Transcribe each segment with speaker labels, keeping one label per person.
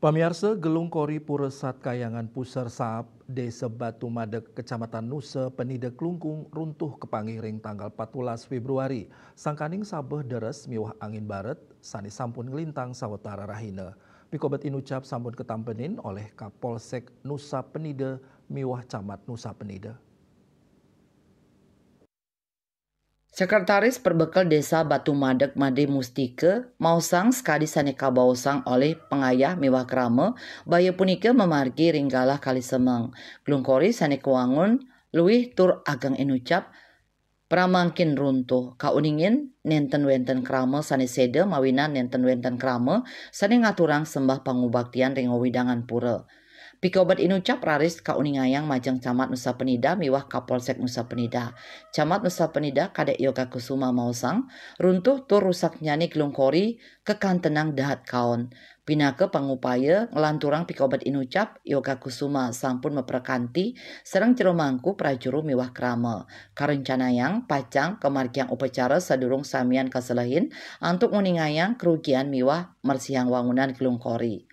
Speaker 1: Pamirsa Gelung Kori Puresat Kayangan Pusar Saab, Desa Batu Madek, Kecamatan Nusa, Penida Klungkung, runtuh kepangiring tanggal 14 Februari. Sangkaning sabeh deres miwah angin baret, sani sampun ngelintang sawetara rahina. Pikobat inucap sampun ketampenin oleh Kapolsek Nusa Penida, miwah Camat Nusa Penida.
Speaker 2: Sekretaris Perbekal Desa Batu Madek Made Mustike mausang sekali saneka bausang oleh pengayah mewah krama baya punika memargi ringgalah kali semeng. Glungkori saneka wangun luwih tur ageng inucap pramangkin runtuh kauningin nenten wenten krama sane seda mawinan nenten wenten krama sane ngaturang sembah pangubaktian ring widangan pura. Pikobat inucap raris kauningayang majang Camat Nusa Penida miwah Kapolsek Nusa Penida. Camat Nusa Penida Kadek Yoga Kusuma mausang runtuh tur rusak nyani Glungkori kekantenang dahat kaon. Pinake pangupaya ngelanturang pikobat inucap Yoga Kusuma sampun meprekanti serang jero mangku prajuru miwah krama. Karencanayang pacang kemargiang upacara sadurung samian kaselahin antuk nguningayang kerugian miwah mersihang wangunan Glungkori.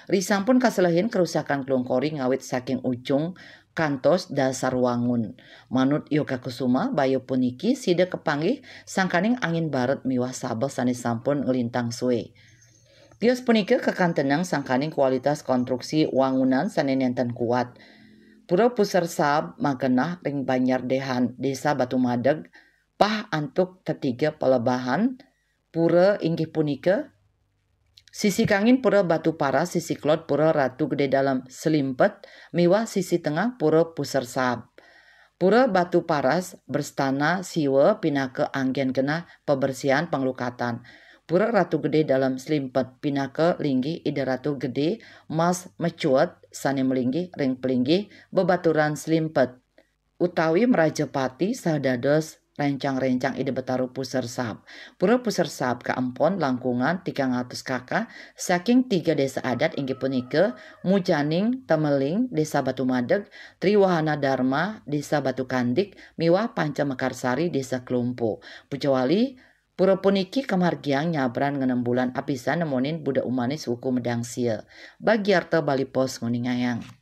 Speaker 2: Risampun kaselahin kerusakan Glungkori ngawit saking ujung kantos dasar wangun. Manut Yoga Kusuma bayu puniki sida kepanggih sangkaning angin baret miwah sabel sane sampun ngelintang suwe. Tios punika kekantenang sangkaning kualitas konstruksi wangunan sane nenten kuat. Pura Pusar Saab magenah ring Banyar Dehan Desa Batu Madeg pah antuk ketiga pelebahan pura inggih punika sisi kangin pura Batu Paras, sisi klot pura Ratu Gede Dalam Selimpet, miwah sisi tengah pura Pusar Saab. Pura Batu Paras berstana siwa pinake anggen genah pebersihan penglukatan. Pura Ratu Gede Dalam Selimpet pinake linggi ide Ratu Gede mas mecuat sane melinggi ring pelinggi bebaturan Selimpet. Utawi Merajapati sadados rencang-rencang ide Betaru Pusar Saab. Pura Pusar Saab kaempon langkungan 300 kakak saking 3 desa adat inggih punika Mujaning, Temeling, Desa Batu Madeg, Triwahana Dharma, Desa Batu Kandik, miwah Panca Mekarsari, Desa Klumpu. Pucawali pura puniki kemargiang nyabran 6 bulan apisan nemonin budak umanis hukum medang sia. Bagi arta Bali Pos nguningayang.